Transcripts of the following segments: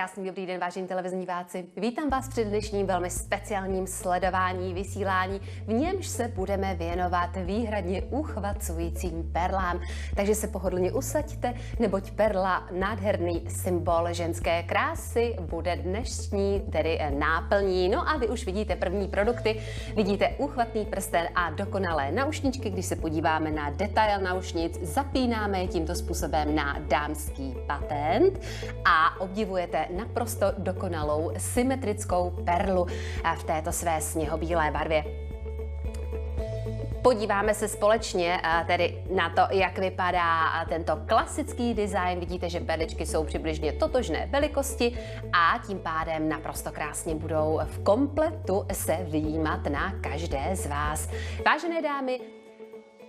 Krásný dobrý den, vážení televizní diváci. Vítám vás při dnešním velmi speciálním sledování vysílání, v němž se budeme věnovat výhradně uchvacujícím perlám. Takže se pohodlně usaďte, neboť perla, nádherný symbol ženské krásy, bude dnešní tedy náplní. No a vy už vidíte první produkty, vidíte úchvatný prsten a dokonalé naušničky. Když se podíváme na detail naušnic, zapínáme je tímto způsobem na dámský patent a obdivujete naprosto dokonalou symetrickou perlu v této své sněhobílé barvě. Podíváme se společně tedy na to, jak vypadá tento klasický design. Vidíte, že perličky jsou přibližně totožné velikosti a tím pádem naprosto krásně budou v kompletu se vyjímat na každé z vás. Vážené dámy,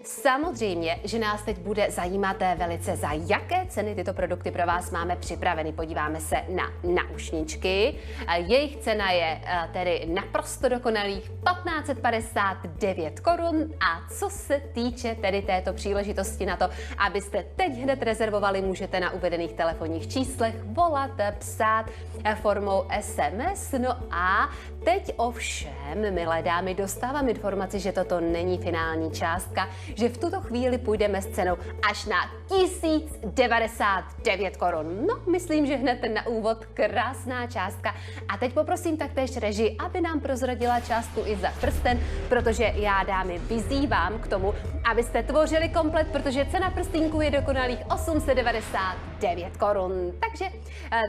samozřejmě, že nás teď bude zajímat velice, za jaké ceny tyto produkty pro vás máme připraveny. Podíváme se na naušničky. Jejich cena je tedy naprosto dokonalých 1559 korun. A co se týče tedy této příležitosti na to, abyste teď hned rezervovali, můžete na uvedených telefonních číslech volat, psát formou SMS. No a teď ovšem, milé dámy, dostávám informaci, že toto není finální částka, že v tuto chvíli půjdeme s cenou až na 1099 korun. No, myslím, že hned na úvod krásná částka. A teď poprosím taktéž režii, aby nám prozradila částku i za prsten, protože já, dámy, vyzývám k tomu, abyste tvořili komplet, protože cena prstínku je dokonalých 899 korun. Takže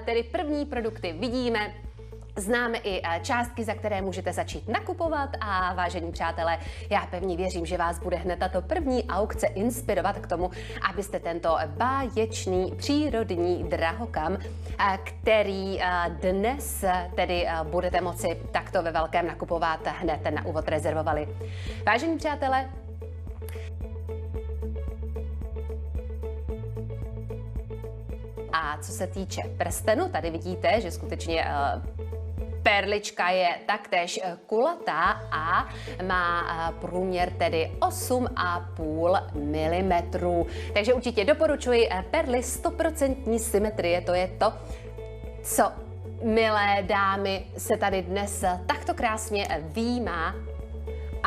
tedy první produkty vidíme. Známe i částky, za které můžete začít nakupovat a vážení přátelé, já pevně věřím, že vás bude hned tato první aukce inspirovat k tomu, abyste tento báječný přírodní drahokam, který dnes tedy budete moci takto ve velkém nakupovat, hned na úvod rezervovali. Vážení přátelé, a co se týče prstenu, tady vidíte, že skutečně perlička je taktéž kulatá a má průměr tedy 8,5 mm. Takže určitě doporučuji perly 100% symetrie, to je to, co, milé dámy, se tady dnes takto krásně výjímá.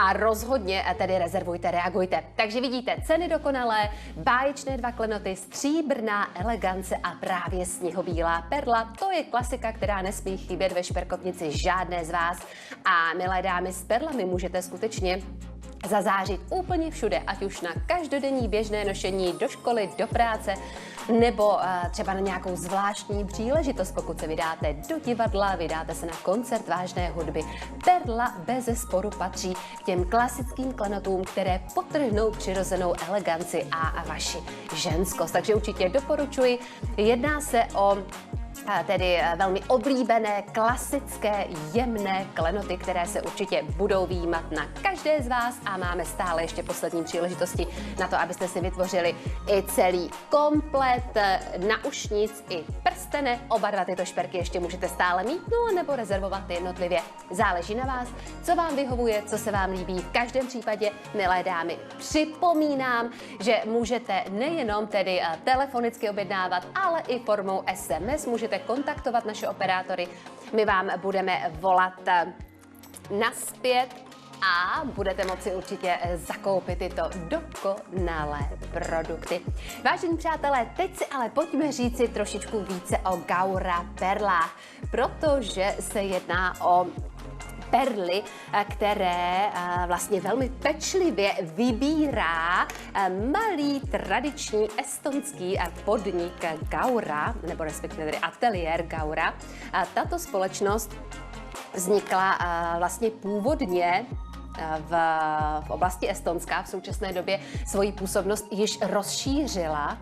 A rozhodně tedy rezervujte, reagujte. Takže vidíte ceny dokonalé, báječné dva klenoty, stříbrná elegance a právě sněhobílá perla. To je klasika, která nesmí chybět ve šperkovnici žádné z vás. A milé dámy, s perlami můžete skutečně zazářit úplně všude, ať už na každodenní běžné nošení do školy, do práce, nebo třeba na nějakou zvláštní příležitost, pokud se vydáte do divadla, vydáte se na koncert vážné hudby. Perla bezesporu patří k těm klasickým klenotům, které podtrhnou přirozenou eleganci a vaši ženskost. Takže určitě doporučuji. Jedná se o tedy velmi oblíbené, klasické, jemné klenoty, které se určitě budou výjímat na každé z vás a máme stále ještě poslední příležitosti na to, abyste si vytvořili i celý komplet naušnic i prstene. Oba dva tyto šperky ještě můžete stále mít, no nebo rezervovat jednotlivě. Záleží na vás, co vám vyhovuje, co se vám líbí. V každém případě, milé dámy, připomínám, že můžete nejenom tedy telefonicky objednávat, ale i formou SMS můžete kontaktovat naše operátory. My vám budeme volat nazpět a budete moci určitě zakoupit tyto dokonalé produkty. Vážení přátelé, teď si ale pojďme říci trošičku více o Gaura perlách, protože se jedná o perly, které vlastně velmi pečlivě vybírá malý tradiční estonský podnik Gaura, nebo respektive tedy ateliér Gaura. Tato společnost vznikla vlastně původně v oblasti Estonska, v současné době svoji působnost již rozšířila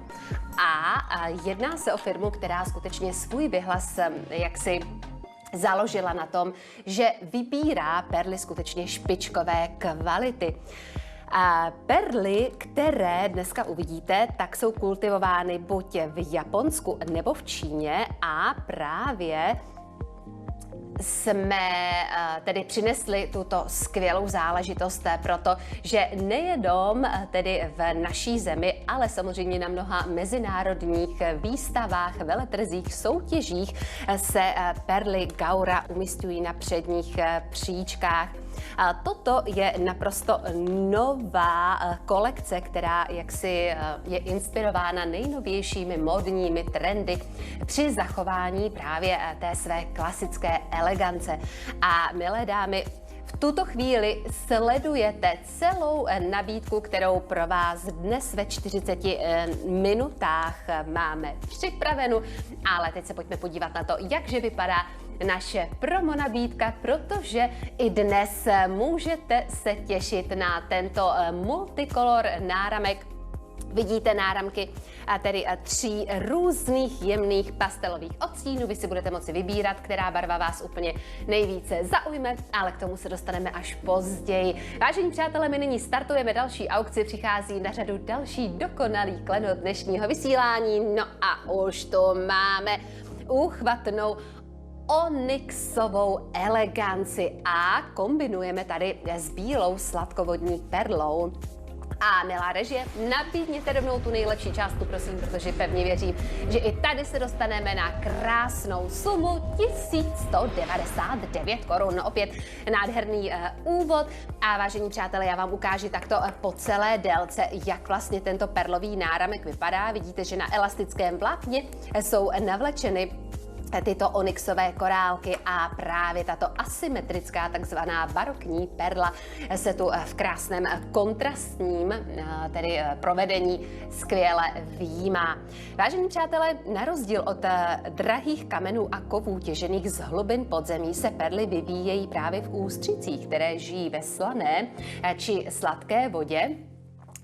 a jedná se o firmu, která skutečně svůj vyhlas jaksi založila na tom, že vybírá perly skutečně špičkové kvality. A perly, které dneska uvidíte, tak jsou kultivovány buď v Japonsku nebo v Číně a právě jsme tedy přinesli tuto skvělou záležitost, protože nejenom tedy v naší zemi, ale samozřejmě na mnoha mezinárodních výstavách, veletrzích, soutěžích se perly Gaura umisťují na předních příčkách. A toto je naprosto nová kolekce, která jaksi je inspirována nejnovějšími módními trendy při zachování právě té své klasické elegance. A milé dámy, v tuto chvíli sledujete celou nabídku, kterou pro vás dnes ve 40 minutách máme připravenu, ale teď se pojďme podívat na to, jakže vypadá naše promo nabídka, protože i dnes můžete se těšit na tento multicolor náramek. Vidíte náramky tedy 3 různých jemných pastelových odstínů. Vy si budete moci vybírat, která barva vás úplně nejvíce zaujme, ale k tomu se dostaneme až později. Vážení přátelé, my nyní startujeme další aukci, přichází na řadu další dokonalý klenot dnešního vysílání. No a už tu máme úchvatnou onyxovou eleganci a kombinujeme tady s bílou sladkovodní perlou. A milá režie, nabídněte rovnou tu nejlepší částku, prosím, protože pevně věřím, že i tady se dostaneme na krásnou sumu 1199 korun. Opět nádherný úvod a vážení přátelé, já vám ukážu takto po celé délce, jak vlastně tento perlový náramek vypadá. Vidíte, že na elastickém vlákně jsou navlečeny tyto onyxové korálky a právě tato asymetrická takzvaná barokní perla se tu v krásném kontrastním tedy provedení skvěle výjímá. Vážení přátelé, na rozdíl od drahých kamenů a kovů těžených z hlubin podzemí se perly vyvíjejí právě v ústřicích, které žijí ve slané či sladké vodě.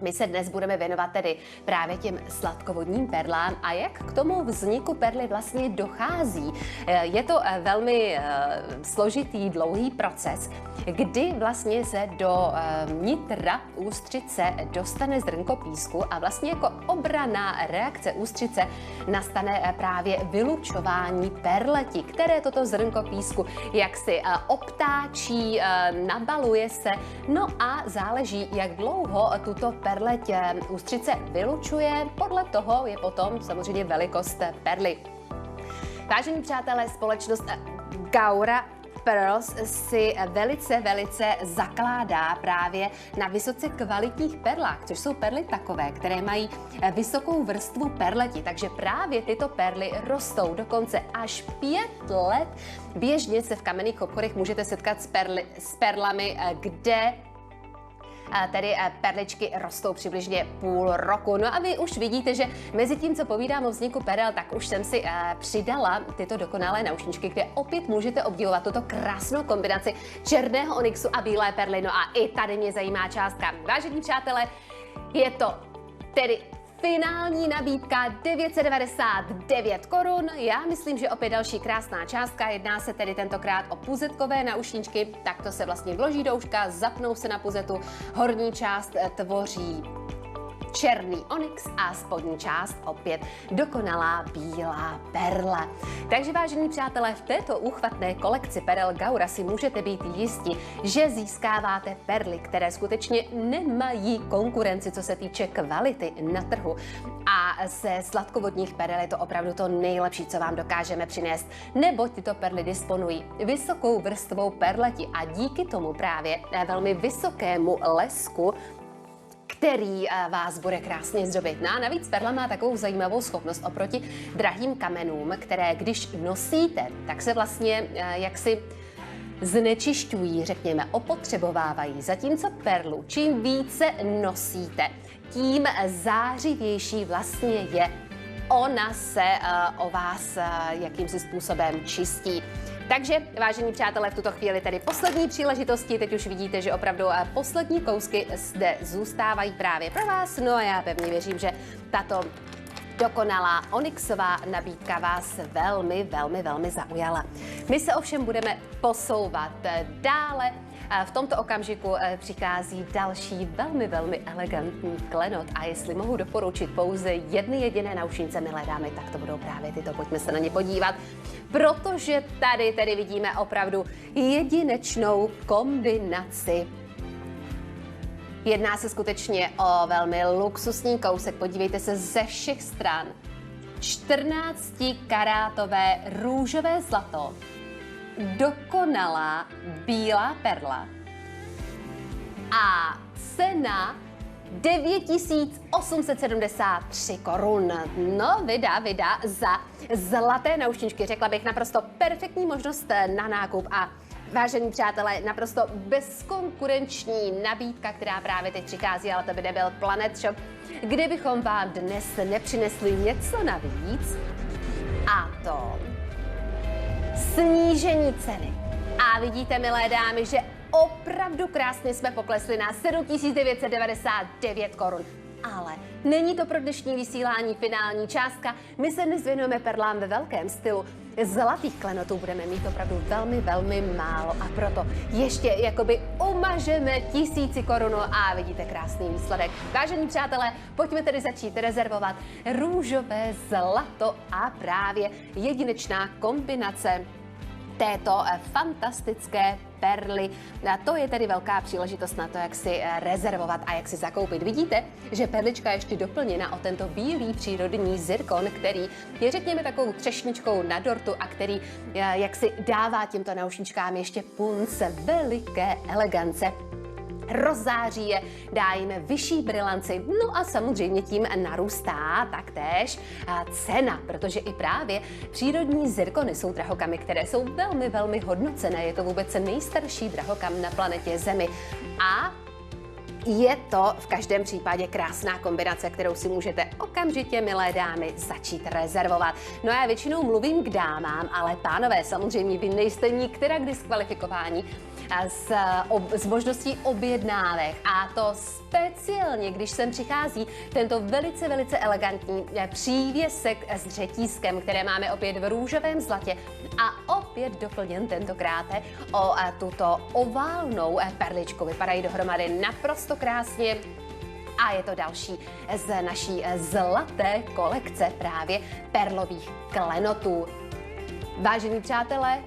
My se dnes budeme věnovat tedy právě těm sladkovodním perlám a jak k tomu vzniku perly vlastně dochází. Je to velmi složitý, dlouhý proces, kdy vlastně se do nitra ústřice dostane zrnko písku a vlastně jako obranná reakce ústřice nastane právě vylučování perleti, které toto zrnko písku jaksi obtáčí, nabaluje se, no a záleží, jak dlouho tuto perleť ústřice vylučuje, podle toho je potom samozřejmě velikost perly. Vážení přátelé, společnost Gaura Pearls si velice zakládá právě na vysoce kvalitních perlách, což jsou perly takové, které mají vysokou vrstvu perleti, takže právě tyto perly rostou dokonce až 5 let. Běžně se v kamenných obchodech můžete setkat s perlami, kde tedy perličky rostou přibližně půl roku. No a vy už vidíte, že mezi tím, co povídám o vzniku perel, tak už jsem si přidala tyto dokonalé naušničky, kde opět můžete obdivovat tuto krásnou kombinaci černého onyxu a bílé perly. No a i tady mě zajímá částka. Vážení přátelé, je to tedy finální nabídka 999 korun. Já myslím, že opět další krásná částka. Jedná se tedy tentokrát o puzetkové naušničky. Takto se vlastně vloží do uška, zapnou se na puzetu. Horní část tvoří černý onyx a spodní část opět dokonalá bílá perla. Takže vážení přátelé, v této úchvatné kolekci perel Gaura si můžete být jisti, že získáváte perly, které skutečně nemají konkurenci, co se týče kvality na trhu. A ze sladkovodních perel je to opravdu to nejlepší, co vám dokážeme přinést, neboť tyto perly disponují vysokou vrstvou perleti a díky tomu právě velmi vysokému lesku, který vás bude krásně zdobit. No a navíc perla má takovou zajímavou schopnost oproti drahým kamenům, které když nosíte, tak se vlastně jaksi znečišťují, řekněme, opotřebovávají. Zatímco perlu, čím více nosíte, tím zářivější vlastně je. Ona se o vás jakýmsi způsobem čistí. Takže, vážení přátelé, v tuto chvíli tedy poslední příležitosti. Teď už vidíte, že opravdu poslední kousky zde zůstávají právě pro vás. No a já pevně věřím, že tato dokonalá onyxová nabídka vás velmi zaujala. My se ovšem budeme posouvat dále v tomto okamžiku přichází další velmi, velmi elegantní klenot a jestli mohu doporučit pouze jedny jediné naušnice, milé dámy, tak to budou právě tyto. Pojďme se na ně podívat, protože tady vidíme opravdu jedinečnou kombinaci. Jedná se skutečně o velmi luxusní kousek, podívejte se ze všech stran. 14karátové růžové zlato, dokonalá bílá perla a cena 9873 korun. No, vida za zlaté naušničky. Řekla bych naprosto perfektní možnost na nákup a vážení přátelé, naprosto bezkonkurenční nabídka, která právě teď přichází, ale to by nebyl Planet Shop, kdybychom vám dnes nepřinesli něco navíc, a to snížení ceny. A vidíte, milé dámy, že opravdu krásně jsme poklesli na 7999 korun. Ale není to pro dnešní vysílání finální částka. My se dnes věnujeme perlám ve velkém stylu. Zlatých klenotů budeme mít opravdu velmi, velmi málo a proto ještě jakoby umažeme 1000 korun a vidíte krásný výsledek. Vážení přátelé, pojďme tedy začít rezervovat růžové zlato a právě jedinečná kombinace této fantastické perly. A to je tedy velká příležitost na to, jak si rezervovat a jak si zakoupit. Vidíte, že perlička je ještě doplněna o tento bílý přírodní zirkon, který je, řekněme, takovou třešničkou na dortu a který jak si dává těmto naušničkám ještě punce veliké elegance. Rozzáří je, dá jim vyšší brilanci, no a samozřejmě tím narůstá taktéž cena, protože i právě přírodní zirkony jsou drahokamy, které jsou velmi, velmi hodnocené. Je to vůbec nejstarší drahokam na planetě Zemi a je to v každém případě krásná kombinace, kterou si můžete okamžitě, milé dámy, začít rezervovat. No já většinou mluvím k dámám, ale pánové, samozřejmě vy nejste nikterak diskvalifikováni s možností objednávek. A to speciálně, když sem přichází tento velice, velice elegantní přívěsek s řetízkem, které máme opět v růžovém zlatě a opět doplněn tentokrát o tuto oválnou perličku. Vypadají dohromady naprosto krásně a je to další z naší zlaté kolekce právě perlových klenotů. Vážení přátelé,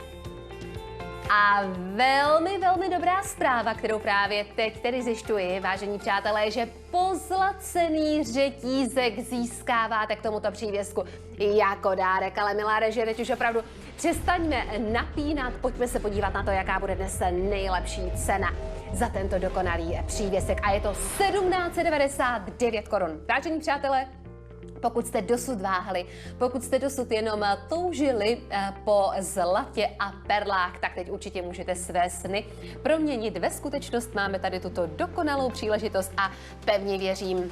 a velmi, velmi dobrá zpráva, kterou právě teď tedy zjišťuji, vážení přátelé, že pozlacený řetízek získáváte k tomuto přívěsku jako dárek. Ale milá režie, teď už opravdu přestaňme napínat, pojďme se podívat na to, jaká bude dnes nejlepší cena za tento dokonalý přívěsek. A je to 1799 korun. Vážení přátelé, pokud jste dosud váhali, pokud jste dosud jenom toužili po zlatě a perlách, tak teď určitě můžete své sny proměnit ve skutečnost. Máme tady tuto dokonalou příležitost a pevně věřím,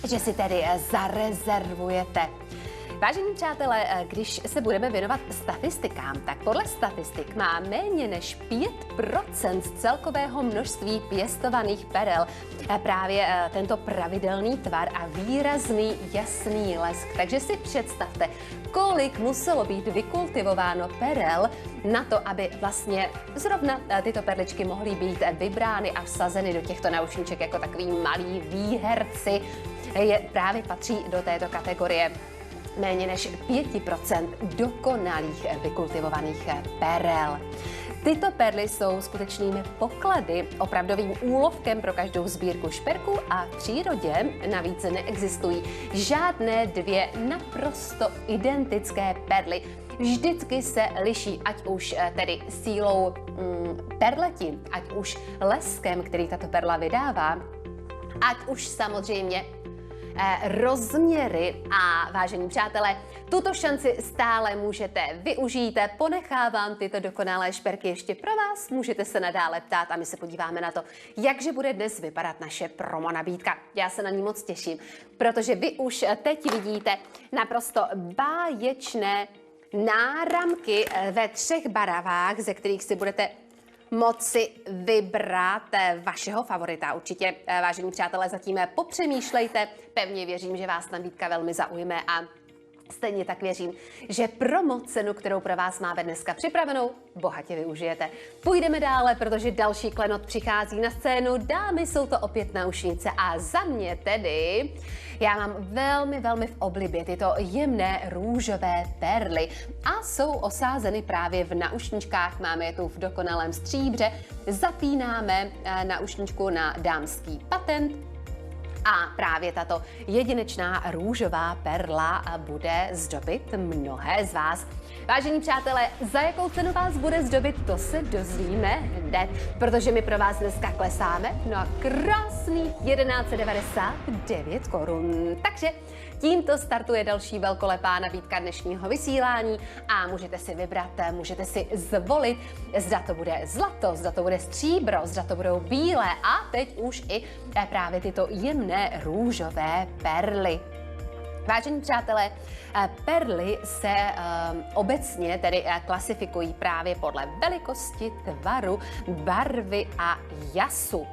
že si tedy zarezervujete. Vážení přátelé, když se budeme věnovat statistikám, tak podle statistik má méně než 5% z celkového množství pěstovaných perel právě tento pravidelný tvar a výrazný jasný lesk. Takže si představte, kolik muselo být vykultivováno perel na to, aby vlastně zrovna tyto perličky mohly být vybrány a vsazeny do těchto naušniček jako takový malí výherci. Právě patří do této kategorie méně než 5% dokonalých vykultivovaných perel. Tyto perly jsou skutečnými poklady, opravdovým úlovkem pro každou sbírku šperků a v přírodě navíc neexistují žádné dvě naprosto identické perly. Vždycky se liší, ať už tedy sílou perleti, ať už leskem, který tato perla vydává, ať už samozřejmě rozměry. A vážení přátelé, tuto šanci stále můžete využít. Ponechávám tyto dokonalé šperky ještě pro vás, můžete se nadále ptát a my se podíváme na to, jakže bude dnes vypadat naše promo nabídka. Já se na ní moc těším, protože vy už teď vidíte naprosto báječné náramky ve 3 barvách, ze kterých si budete moci vybrat vašeho favorita. Určitě, vážení přátelé, zatím popřemýšlejte. Pevně věřím, že vás nabídka velmi zaujme a Stejně tak věřím, že promo cenu, kterou pro vás máme dneska připravenou, bohatě využijete. Půjdeme dále, protože další klenot přichází na scénu. Dámy, jsou to opět náušnice a za mě tedy, já mám velmi v oblibě tyto jemné růžové perly a jsou osázeny právě v náušničkách. Máme je tu v dokonalém stříbře. Zapínáme náušničku na dámský patent. A právě tato jedinečná růžová perla bude zdobit mnohé z vás. Vážení přátelé, za jakou cenu vás bude zdobit, to se dozvíme hned, protože my pro vás dneska klesáme na krásných 1199 korun. Takže tímto startuje další velkolepá nabídka dnešního vysílání a můžete si vybrat, můžete si zvolit, zda to bude zlato, zda to bude stříbro, zda to budou bílé a teď už i právě tyto jemné růžové perly. Vážení přátelé, perly se obecně tedy klasifikují právě podle velikosti, tvaru, barvy a jasu.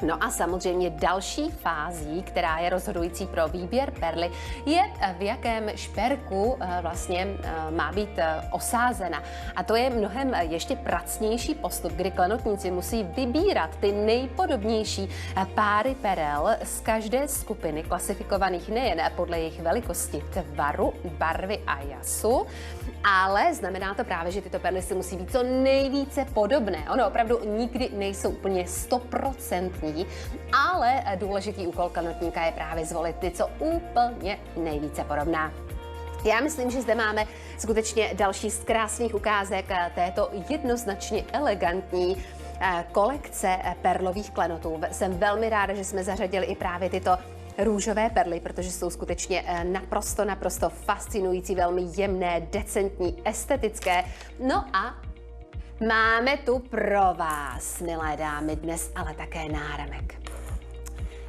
No a samozřejmě další fází, která je rozhodující pro výběr perly, je v jakém šperku vlastně má být osázena. A to je mnohem ještě pracnější postup, kdy klenotníci musí vybírat ty nejpodobnější páry perel z každé skupiny, klasifikovaných nejen podle jejich velikosti, tvaru, barvy a jasu, ale znamená to právě, že tyto perly si musí být co nejvíce podobné. Ono opravdu nikdy nejsou úplně 100%, ale důležitý úkol klenotníka je právě zvolit ty, co úplně nejvíce podobná. Já myslím, že zde máme skutečně další z krásných ukázek této jednoznačně elegantní kolekce perlových klenotů. Jsem velmi ráda, že jsme zařadili i právě tyto růžové perly, protože jsou skutečně naprosto fascinující, velmi jemné, decentní, estetické. No a máme tu pro vás, milé dámy, dnes ale také náramek.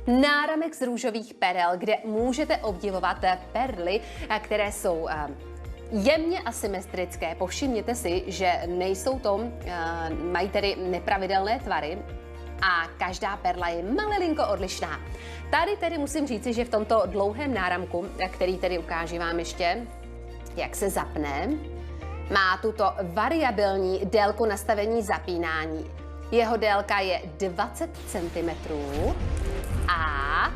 Náramek z růžových perel, kde můžete obdivovat perly, které jsou jemně asymetrické. Povšimněte si, že nejsou to, mají tedy nepravidelné tvary a každá perla je malilinko odlišná. Tady tedy musím říci, že v tomto dlouhém náramku, který tedy ukážu vám ještě, jak se zapne, má tuto variabilní délku nastavení zapínání. Jeho délka je 20 cm a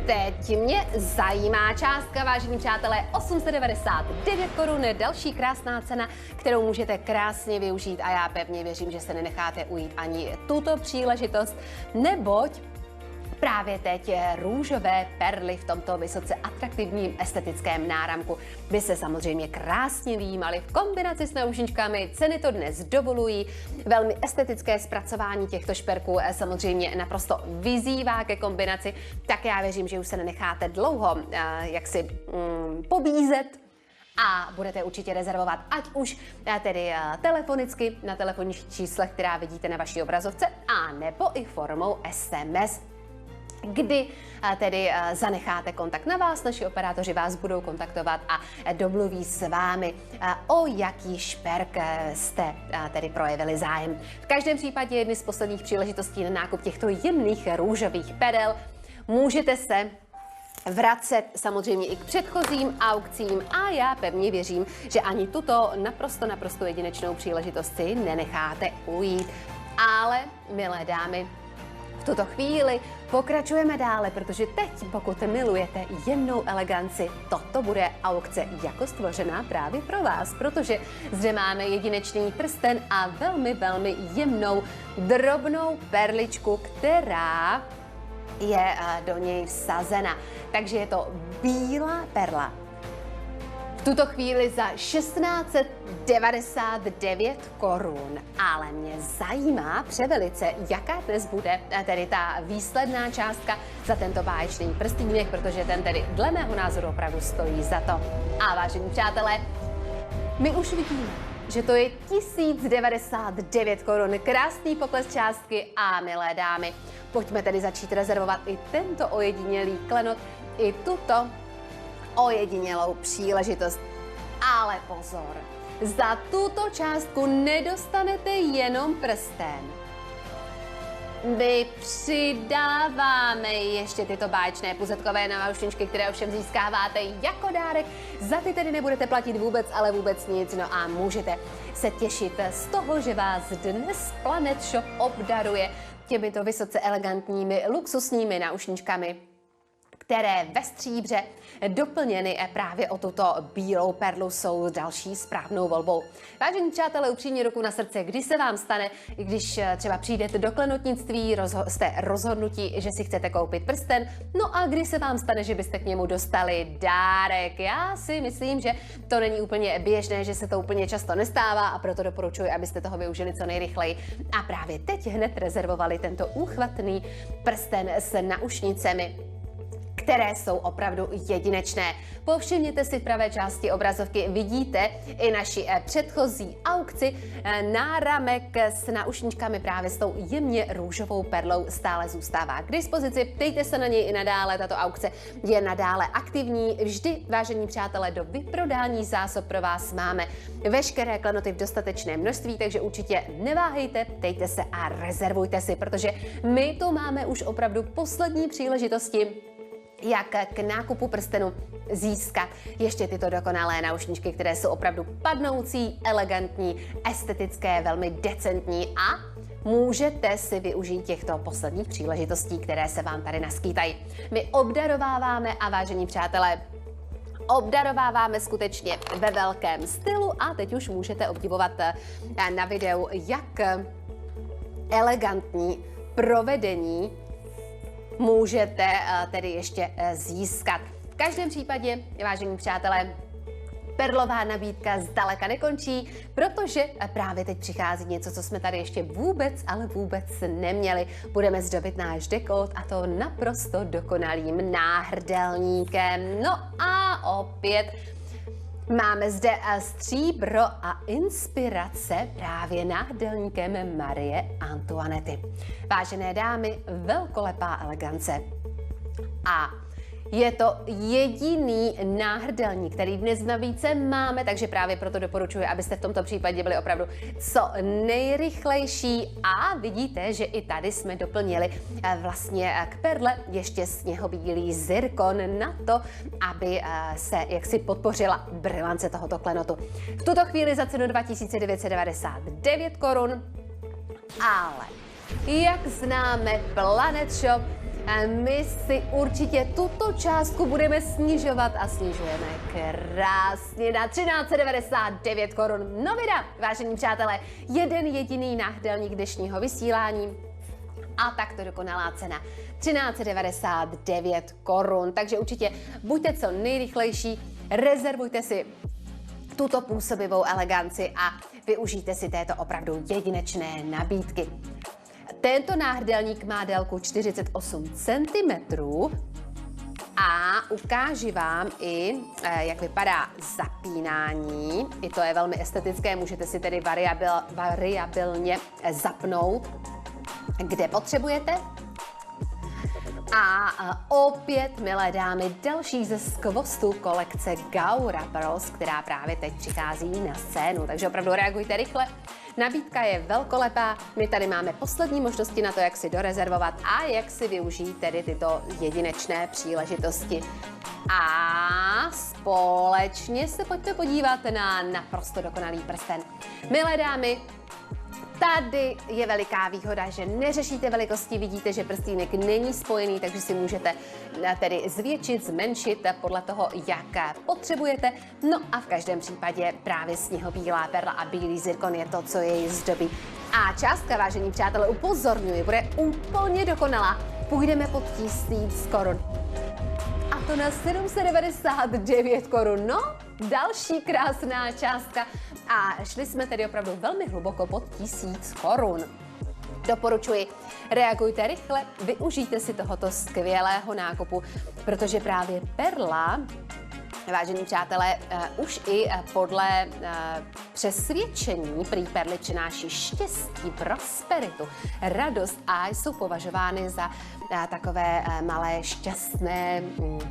teď mě zajímá částka, vážení přátelé, 899 korun, další krásná cena, kterou můžete krásně využít a já pevně věřím, že se nenecháte ujít ani tuto příležitost, neboť právě teď růžové perly v tomto vysoce atraktivním estetickém náramku by se samozřejmě krásně vyjímaly v kombinaci s náušničkami. Ceny to dnes dovolují. Velmi estetické zpracování těchto šperků samozřejmě naprosto vyzývá ke kombinaci. Tak já věřím, že už se nenecháte dlouho pobízet a budete určitě rezervovat, ať už tedy telefonicky na telefonních číslech, která vidíte na vaší obrazovce, a nebo i formou SMS, kdy tedy zanecháte kontakt na vás, naši operátoři vás budou kontaktovat a domluví s vámi, o jaký šperk jste tedy projevili zájem. V každém případě jedny z posledních příležitostí na nákup těchto jemných růžových perel. Můžete se vracet samozřejmě i k předchozím aukcím a já pevně věřím, že ani tuto naprosto jedinečnou příležitost si nenecháte ujít. Ale, milé dámy, v tuto chvíli pokračujeme dále, protože teď, pokud milujete jemnou eleganci, toto bude aukce jako stvořená právě pro vás, protože zde máme jedinečný prsten a velmi jemnou drobnou perličku, která je do něj vsazena. Takže je to bílá perla. V tuto chvíli za 1699 korun. Ale mě zajímá převelice, jaká dnes bude tedy ta výsledná částka za tento báječný prstýnek, protože ten tedy dle mého názoru opravdu stojí za to. A vážení přátelé, my už vidíme, že to je 1099 korun. Krásný pokles částky a milé dámy, pojďme tedy začít rezervovat i tento ojedinělý klenot, i tuto ojedinělou příležitost. Ale pozor, za tuto částku nedostanete jenom prsten. my přidáváme ještě tyto báječné puzetkové náušničky, které ovšem získáváte jako dárek. Za ty tedy nebudete platit vůbec, ale vůbec nic. No a můžete se těšit z toho, že vás dnes Planet Shop obdaruje těmito vysoce elegantními, luxusními náušničkami, které ve stříbře doplněny právě o tuto bílou perlu jsou další správnou volbou. Vážení přátelé, upřímně ruku na srdce, kdy se vám stane, když třeba přijdete do klenotnictví, jste rozhodnutí, že si chcete koupit prsten, no a kdy se vám stane, že byste k němu dostali dárek. Já si myslím, že to není úplně běžné, že se to úplně často nestává a proto doporučuji, abyste toho využili co nejrychleji a právě teď hned rezervovali tento úchvatný prsten s náušnicemi, které jsou opravdu jedinečné. Povšimněte si v pravé části obrazovky, vidíte i naši předchozí aukci. Náramek s náušničkami právě s tou jemně růžovou perlou stále zůstává k dispozici. Ptejte se na něj i nadále, tato aukce je nadále aktivní. Vždy, vážení přátelé, do vyprodání zásob pro vás máme veškeré klenoty v dostatečném množství, takže určitě neváhejte, ptejte se a rezervujte si, protože my tu máme už opravdu poslední příležitosti, jak k nákupu prstenu získat ještě tyto dokonalé náušničky, které jsou opravdu padnoucí, elegantní, estetické, velmi decentní a můžete si využít těchto posledních příležitostí, které se vám tady naskýtají. My obdarováváme a vážení přátelé, obdarováváme skutečně ve velkém stylu a teď už můžete obdivovat na videu, jak elegantní provedení můžete tedy ještě získat. V každém případě, vážení přátelé, perlová nabídka zdaleka nekončí, protože právě teď přichází něco, co jsme tady ještě vůbec, ale vůbec neměli. Budeme zdobit náš dekód a to naprosto dokonalým náhrdelníkem. No a opět máme zde stříbro a inspirace právě náhrdelníkem Marie Antoinety. Vážené dámy, velkolepá elegance. A je to jediný náhrdelník, který dnes navíc máme, takže právě proto doporučuji, abyste v tomto případě byli opravdu co nejrychlejší. A vidíte, že i tady jsme doplnili vlastně k perle ještě sněhobílý zirkon na to, aby se jaksi podpořila brilance tohoto klenotu. V tuto chvíli za cenu 2999 korun, ale jak známe Planet Shop, my si určitě tuto částku budeme snižovat a snižujeme krásně na 1399 korun. Novina, vážení přátelé, jeden jediný náhrdelník dnešního vysílání a takto dokonalá cena 1399 korun. Takže určitě buďte co nejrychlejší, rezervujte si tuto působivou eleganci a využijte si této opravdu jedinečné nabídky. Tento náhrdelník má délku 48 cm a ukáži vám i, jak vypadá zapínání. I to je velmi estetické, můžete si tedy variabilně zapnout, kde potřebujete. A opět, milé dámy, další ze skvostů kolekce Gaura Pearls, která právě teď přichází na scénu. Takže opravdu reagujte rychle. Nabídka je velkolepá, my tady máme poslední možnosti na to, jak si dorezervovat a jak si využít tedy tyto jedinečné příležitosti. A společně se pojďme podívat na naprosto dokonalý prsten. Milé dámy, tady je veliká výhoda, že neřešíte velikosti, vidíte, že prstínek není spojený, takže si můžete tedy zvětšit, zmenšit podle toho, jak potřebujete. No a v každém případě právě sněhobílá perla a bílý zirkon je to, co jej zdobí. A částka, vážení přátelé, upozorňuji, bude úplně dokonalá. Půjdeme pod 1000 korun. A to na 799 korun. No, další krásná částka. A šli jsme tedy opravdu velmi hluboko pod 1000 korun. Doporučuji, reagujte rychle, využijte si tohoto skvělého nákupu, protože právě perla, vážení přátelé, už i podle přesvědčení prý perly přináší štěstí, prosperitu, radost a jsou považovány za takové malé šťastné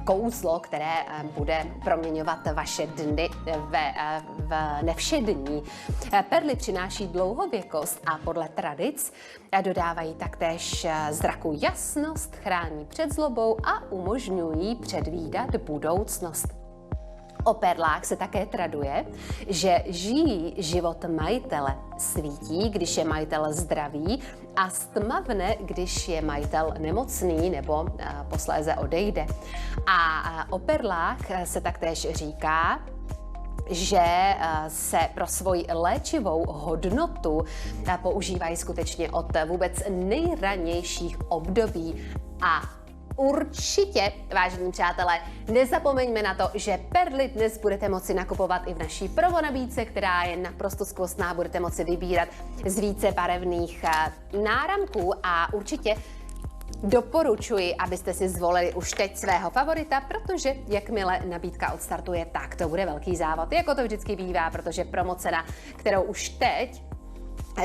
kouzlo, které bude proměňovat vaše dny v nevšední. Perly přináší dlouhověkost a podle tradic dodávají taktéž zraku jasnost, chrání před zlobou a umožňují předvídat budoucnost. O perlách se také traduje, že žijí život majitele, svítí, když je majitel zdravý a stmavne, když je majitel nemocný nebo posléze odejde. A o perlách se taktéž říká, že se pro svoji léčivou hodnotu používají skutečně od vůbec nejranějších období. A určitě, vážení přátelé, nezapomeňme na to, že perly dnes budete moci nakupovat i v naší promonabídce, která je naprosto skvostná, budete moci vybírat z více barevných náramků a určitě doporučuji, abyste si zvolili už teď svého favorita, protože jakmile nabídka odstartuje, tak to bude velký závod, jako to vždycky bývá, protože promocena, kterou už teď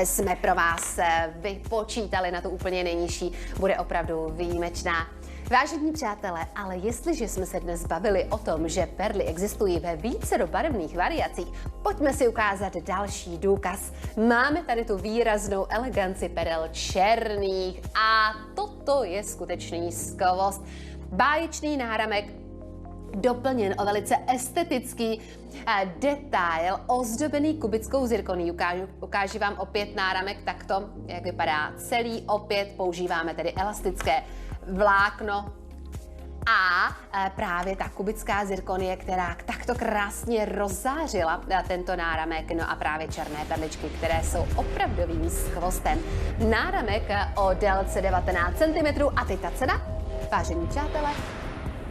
jsme pro vás vypočítali na tu úplně nejnižší, bude opravdu výjimečná. Vážení přátelé, ale jestliže jsme se dnes bavili o tom, že perly existují ve vícero barevných variacích, pojďme si ukázat další důkaz. Máme tady tu výraznou eleganci perel černých a toto je skutečný skvost. Báječný náramek doplněn o velice estetický detail, ozdobený kubickou zirkoní. Ukážu vám opět náramek takto, jak vypadá celý. Opět používáme tedy elastické vlákno a právě ta kubická zirkonie, která takto krásně rozzářila tento náramek, no a právě černé perličky, které jsou opravdovým skvostem. Náramek o délce 19 cm a teď ta cena, vážení přátelé,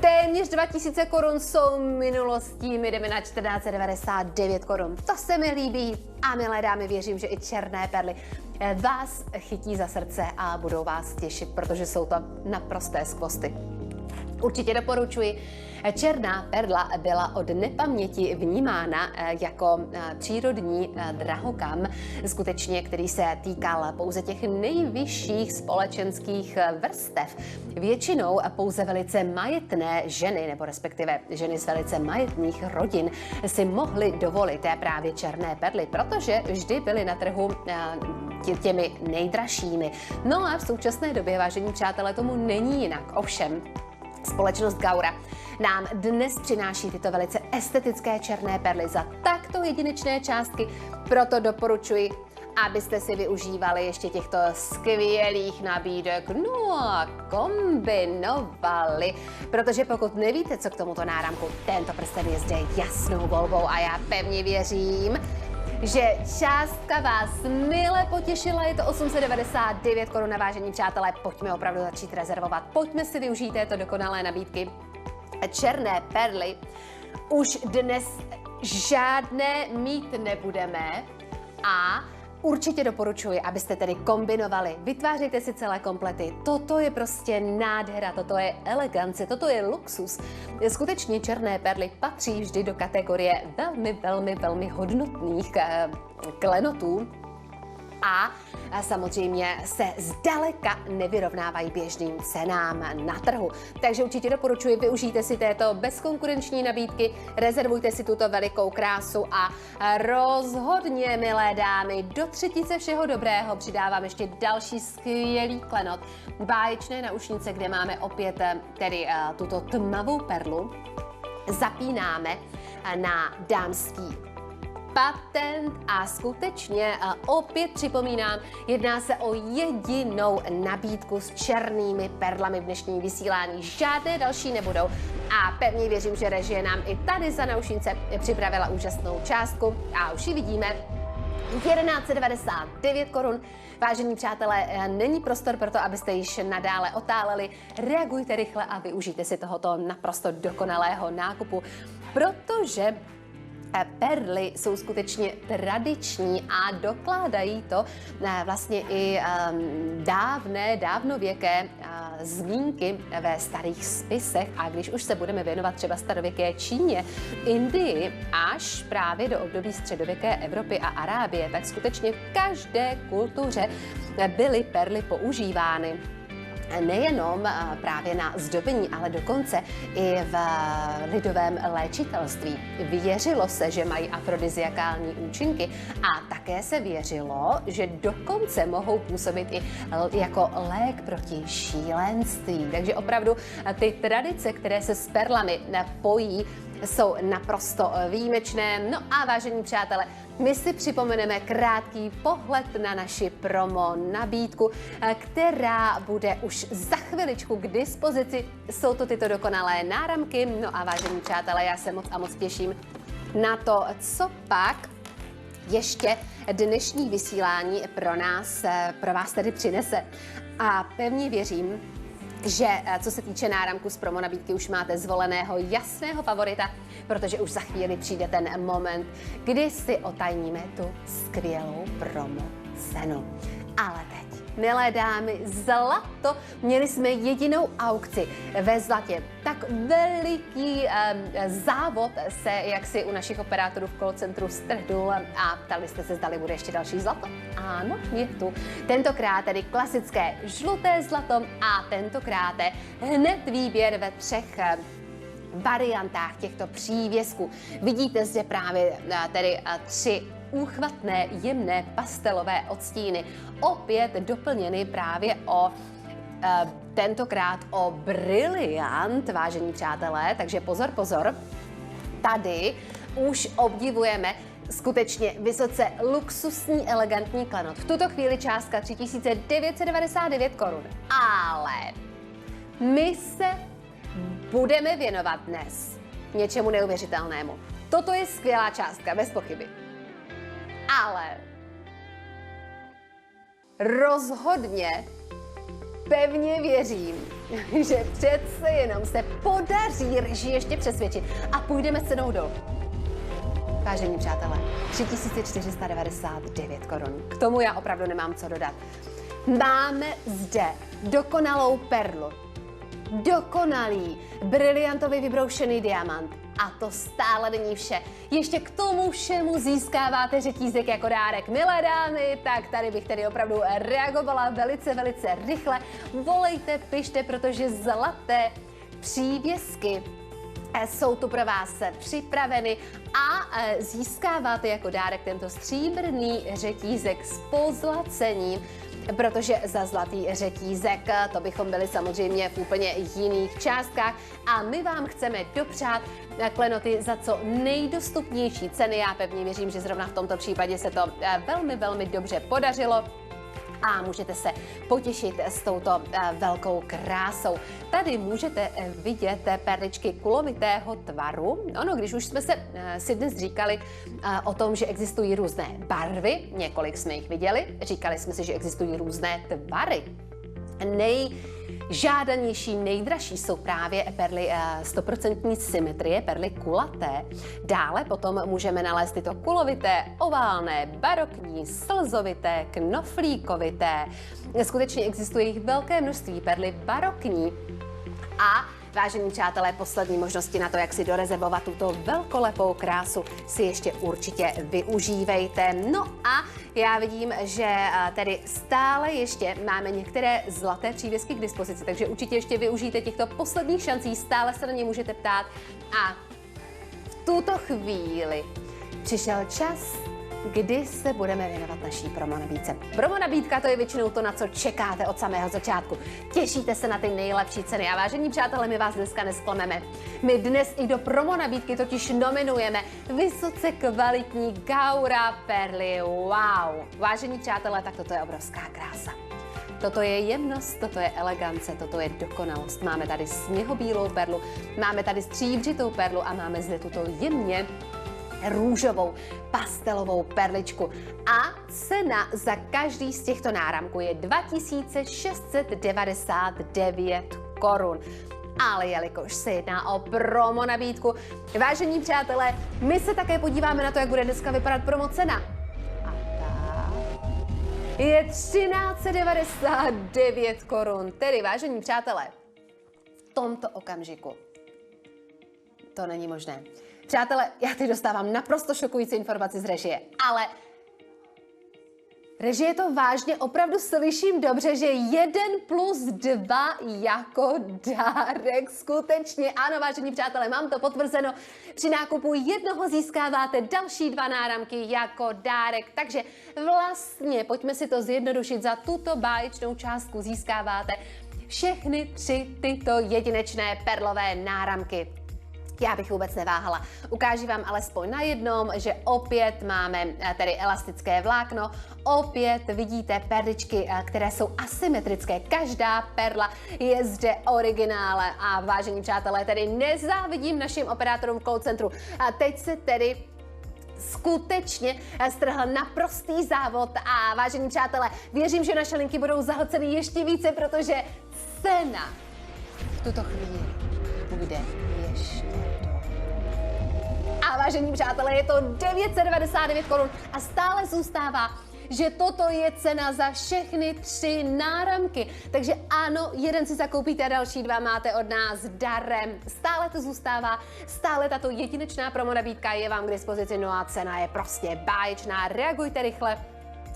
téměř 2000 korun jsou minulostí, my jdeme na 1499 korun. To se mi líbí a milé dámy, věřím, že i černé perly vás chytí za srdce a budou vás těšit, protože jsou to naprosté skvosty. Určitě doporučuji. Černá perla byla od nepaměti vnímána jako přírodní drahokam, skutečně, který se týkal pouze těch nejvyšších společenských vrstev. Většinou pouze velice majetné ženy, nebo respektive ženy z velice majetných rodin, si mohly dovolit právě černé perly, protože vždy byly na trhu těmi nejdražšími. No a v současné době, vážení přátelé, tomu není jinak. Ovšem, společnost Gaura nám dnes přináší tyto velice estetické černé perly za takto jedinečné částky, proto doporučuji, abyste si využívali ještě těchto skvělých nabídek, no a kombinovali, protože pokud nevíte, co k tomuto náramku, tento prsten je zde jasnou volbou a já pevně věřím, že částka vás mile potěšila, je to 899 korun, na vážení přátelé, pojďme opravdu začít rezervovat, pojďme si využít této dokonalé nabídky. Černé perly už dnes žádné mít nebudeme a určitě doporučuji, abyste tedy kombinovali. Vytvářejte si celé komplety. Toto je prostě nádhera, toto je elegance, toto je luxus. Skutečně černé perly patří vždy do kategorie velmi hodnotných klenotů. A samozřejmě se zdaleka nevyrovnávají běžným cenám na trhu. Takže určitě doporučuji, využijte si této bezkonkurenční nabídky, rezervujte si tuto velikou krásu a rozhodně, milé dámy, do třetice všeho dobrého přidávám ještě další skvělý klenot. Báječné naušnice, kde máme opět tedy tuto tmavou perlu. Zapínáme na dámský patent a skutečně opět připomínám, jedná se o jedinou nabídku s černými perlami v dnešním vysílání. Žádné další nebudou a pevně věřím, že režie nám i tady za naušnice připravila úžasnou částku a už ji vidíme. 1199 korun. Vážení přátelé, není prostor pro to, abyste již nadále otáleli. Reagujte rychle a využijte si tohoto naprosto dokonalého nákupu, protože Perly jsou skutečně tradiční a dokládají to vlastně i dávnověké zmínky ve starých spisech. A když už se budeme věnovat třeba starověké Číně, Indii až právě do období středověké Evropy a Arábie, tak skutečně v každé kultuře byly perly používány. Nejenom právě na zdobení, ale dokonce i v lidovém léčitelství. Věřilo se, že mají afrodiziakální účinky a také se věřilo, že dokonce mohou působit i jako lék proti šílenství. Takže opravdu ty tradice, které se s perlami pojí, jsou naprosto výjimečné. No a vážení přátelé, my si připomeneme krátký pohled na naši promo nabídku, která bude už za chviličku k dispozici. Jsou to tyto dokonalé náramky. No a vážení přátelé, já se moc těším na to, co pak ještě dnešní vysílání pro vás tedy přinese. A pevně věřím, že co se týče náramku z promo nabídky, už máte zvoleného jasného favorita, protože už za chvíli přijde ten moment, kdy si otajníme tu skvělou promo cenu. Ale teď, milé dámy, zlato. Měli jsme jedinou aukci ve zlatě. Tak veliký závod se jaksi u našich operátorů v call centru strhnul a ptali jste se, zdali bude ještě další zlato. Ano, je tu. Tentokrát tedy klasické žluté zlato a tentokrát hned výběr ve 3 variantách těchto přívěsků. Vidíte zde právě tedy 3 úchvatné, jemné pastelové odstíny, opět doplněny právě o tentokrát o briliant, vážení přátelé, takže pozor, tady už obdivujeme skutečně vysoce luxusní, elegantní klenot. V tuto chvíli částka 3999 korun, ale my se budeme věnovat dnes něčemu neuvěřitelnému. Toto je skvělá částka, bez pochyby. Ale rozhodně pevně věřím, že přece jenom se podaří režii ještě přesvědčit a půjdeme cenou dolů. Vážení přátelé, 3499 korun. K tomu já opravdu nemám co dodat. Máme zde dokonalou perlu, dokonalý briliantově vybroušený diamant. A to stále není vše. Ještě k tomu všemu získáváte řetízek jako dárek. Milé dámy, tak tady bych tedy opravdu reagovala velice rychle. Volejte, pište, protože zlaté přívěsky jsou tu pro vás připraveny a získáváte jako dárek tento stříbrný řetízek s pozlacením, protože za zlatý řetízek to bychom byli samozřejmě v úplně jiných částkách a my vám chceme dopřát klenoty za co nejdostupnější ceny. Já pevně věřím, že zrovna v tomto případě se to velmi dobře podařilo. A můžete se potěšit s touto velkou krásou. Tady můžete vidět perličky kulovitého tvaru. Ono, když už jsme si dnes říkali o tom, že existují různé barvy, několik jsme jich viděli, říkali jsme si, že existují různé tvary. Nejžádanější, nejdražší jsou právě perly 100% symetrie, perly kulaté. Dále potom můžeme nalézt tyto kulovité, oválné, barokní, slzovité, knoflíkovité. Skutečně existuje jich velké množství, perly barokní. A vážení přátelé, poslední možnosti na to, jak si dorezervovat tuto velkolepou krásu, si ještě určitě využívejte. No a já vidím, že tedy stále ještě máme některé zlaté přívěsky k dispozici, takže určitě ještě využijte těchto posledních šancí, stále se na ně můžete ptát. A v tuto chvíli přišel čas, kdy se budeme věnovat naší promo nabídce. Promo nabídka, to je většinou to, na co čekáte od samého začátku. Těšíte se na ty nejlepší ceny a vážení přátelé, my vás dneska nesklameme. My dnes i do promo nabídky totiž nominujeme vysoce kvalitní Gaura perly. Wow! Vážení přátelé, tak toto je obrovská krása. Toto je jemnost, toto je elegance, toto je dokonalost. Máme tady sněhobílou perlu, máme tady stříbřitou perlu a máme zde tuto jemně růžovou pastelovou perličku. A cena za každý z těchto náramků je 2699 korun. Ale jelikož se jedná o promo nabídku, vážení přátelé, my se také podíváme na to, jak bude dneska vypadat promo cena. A ta je 1399 korun. Tedy, vážení přátelé, v tomto okamžiku to není možné. Přátelé, já teď dostávám naprosto šokující informaci z režie, ale režie to vážně, opravdu slyším dobře, že 1+2 jako dárek. Skutečně, ano, vážení přátelé, mám to potvrzeno. Při nákupu jednoho získáváte další 2 náramky jako dárek. Takže vlastně, pojďme si to zjednodušit, za tuto báječnou částku získáváte všechny 3 tyto jedinečné perlové náramky. Já bych vůbec neváhala. Ukážu vám alespoň na jednom, že opět máme tedy elastické vlákno, opět vidíte perličky, které jsou asymetrické. Každá perla je zde originále a vážení přátelé, tedy nezávidím našim operátorům v call centru. A teď se tedy skutečně strhl naprostý závod a vážení přátelé, věřím, že naše linky budou zahlceny ještě více, protože cena v tuto chvíli bude ještě. A vážení přátelé, je to 999 korun a stále zůstává, že toto je cena za všechny 3 náramky. Takže ano, jeden si zakoupíte a další 2 máte od nás darem. Stále to zůstává, stále tato jedinečná promo nabídka je vám k dispozici, no a cena je prostě báječná. Reagujte rychle.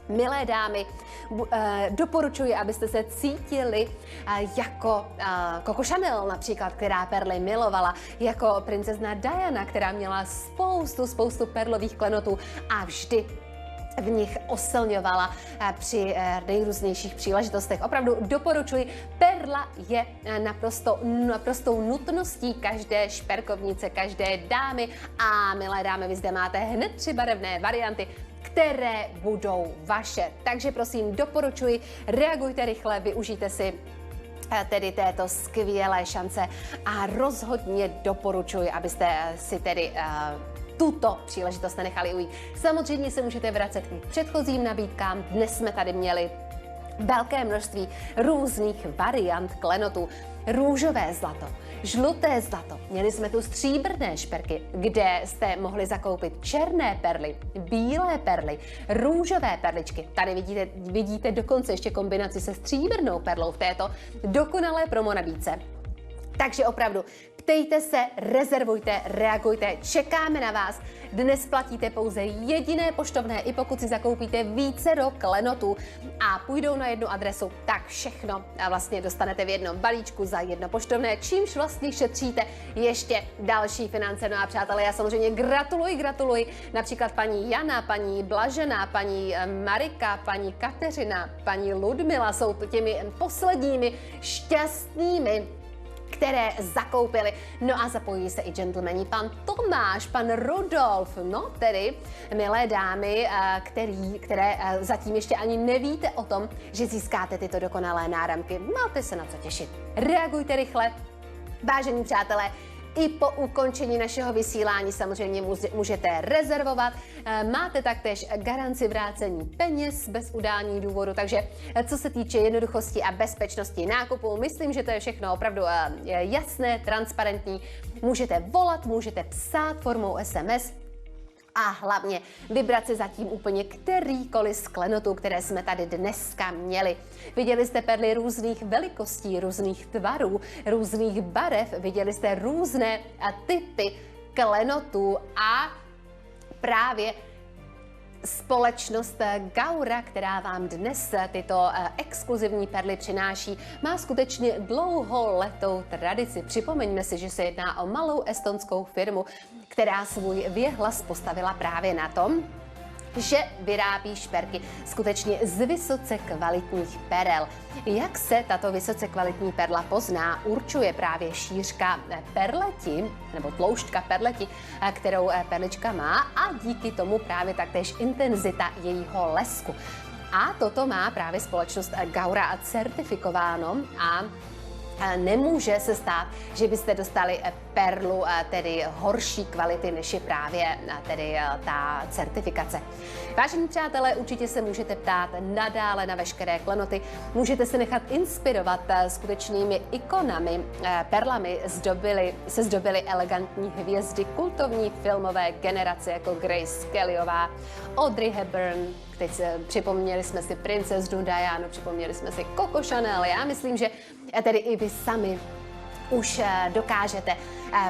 Milé dámy, doporučuji, abyste se cítili jako Coco Chanel například, která perly milovala, jako princezna Diana, která měla spoustu perlových klenotů a vždy v nich osilňovala při nejrůznějších příležitostech. Opravdu doporučuji, perla je naprostou nutností každé šperkovnice, každé dámy a milé dámy, vy zde máte hned 3 barevné varianty, které budou vaše. Takže prosím, doporučuji, reagujte rychle, využijte si tedy této skvělé šance a rozhodně doporučuji, abyste si tedy tuto příležitost nenechali ujít. Samozřejmě se můžete vracet k předchozím nabídkám. Dnes jsme tady měli velké množství různých variant klenotů. Růžové zlato, žluté zlato, měli jsme tu stříbrné šperky, kde jste mohli zakoupit černé perly, bílé perly, růžové perličky. Tady vidíte dokonce ještě kombinaci se stříbrnou perlou v této dokonalé promo nabídce. Takže opravdu, ptejte se, rezervujte, reagujte, čekáme na vás. Dnes platíte pouze jediné poštovné, i pokud si zakoupíte vícero klenotů a půjdou na jednu adresu, tak všechno vlastně dostanete v jednom balíčku za jedno poštovné, čímž vlastně šetříte ještě další finance. No a přátelé, já samozřejmě gratuluji například paní Jana, paní Blažena, paní Marika, paní Kateřina, paní Ludmila jsou těmi posledními šťastnými, které zakoupili. No a zapojí se i gentlemani, pan Tomáš, pan Rudolf, no tedy, milé dámy, které zatím ještě ani nevíte o tom, že získáte tyto dokonalé náramky. Máte se na co těšit. Reagujte rychle. Vážení přátelé, i po ukončení našeho vysílání samozřejmě můžete rezervovat. Máte taktéž garanci vrácení peněz bez udání důvodu, takže co se týče jednoduchosti a bezpečnosti nákupu, myslím, že to je všechno opravdu jasné, transparentní. Můžete volat, můžete psát formou SMS, a hlavně vybrat si zatím úplně kterýkoliv z klenotů, které jsme tady dneska měli. Viděli jste perly různých velikostí, různých tvarů, různých barev, viděli jste různé typy klenotů a právě společnost Gaura, která vám dnes tyto exkluzivní perly přináší, má skutečně dlouholetou tradici. Připomeňme si, že se jedná o malou estonskou firmu, která svůj věhlas postavila právě na tom, že vyrábí šperky skutečně z vysoce kvalitních perel. Jak se tato vysoce kvalitní perla pozná, určuje právě šířka perleti, nebo tloušťka perleti, kterou perlička má, a díky tomu právě taktéž intenzita jejího lesku. A toto má právě společnost Gaura certifikováno a nemůže se stát, že byste dostali perlu tedy horší kvality, než je právě tedy ta certifikace. Vážení přátelé, určitě se můžete ptát nadále na veškeré klenoty. Můžete se nechat inspirovat skutečnými ikonami. Perlami se zdobily elegantní hvězdy kultovní filmové generace jako Grace Kellyová, Audrey Hepburn. Teď připomněli jsme si princeznu Dianu, připomněli jsme si Coco Chanel. Já myslím, že tedy i vy sami už dokážete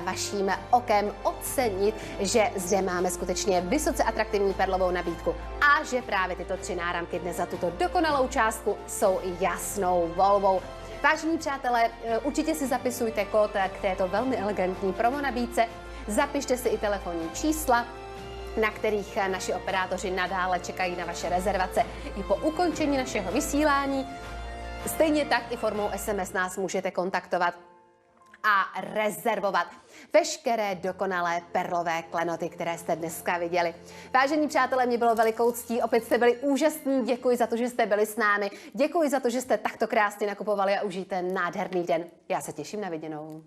vaším okem ocenit, že zde máme skutečně vysoce atraktivní perlovou nabídku a že právě tyto 3 náramky dnes za tuto dokonalou částku jsou jasnou volbou. Vážení přátelé, určitě si zapisujte kód k této velmi elegantní promo nabídce, zapište si i telefonní čísla, na kterých naši operátoři nadále čekají na vaše rezervace i po ukončení našeho vysílání. Stejně tak i formou SMS nás můžete kontaktovat a rezervovat veškeré dokonalé perlové klenoty, které jste dneska viděli. Vážení přátelé, mě bylo velikou ctí, opět jste byli úžasní, děkuji za to, že jste byli s námi, děkuji za to, že jste takto krásně nakupovali a užijte nádherný den. Já se těším na viděnou.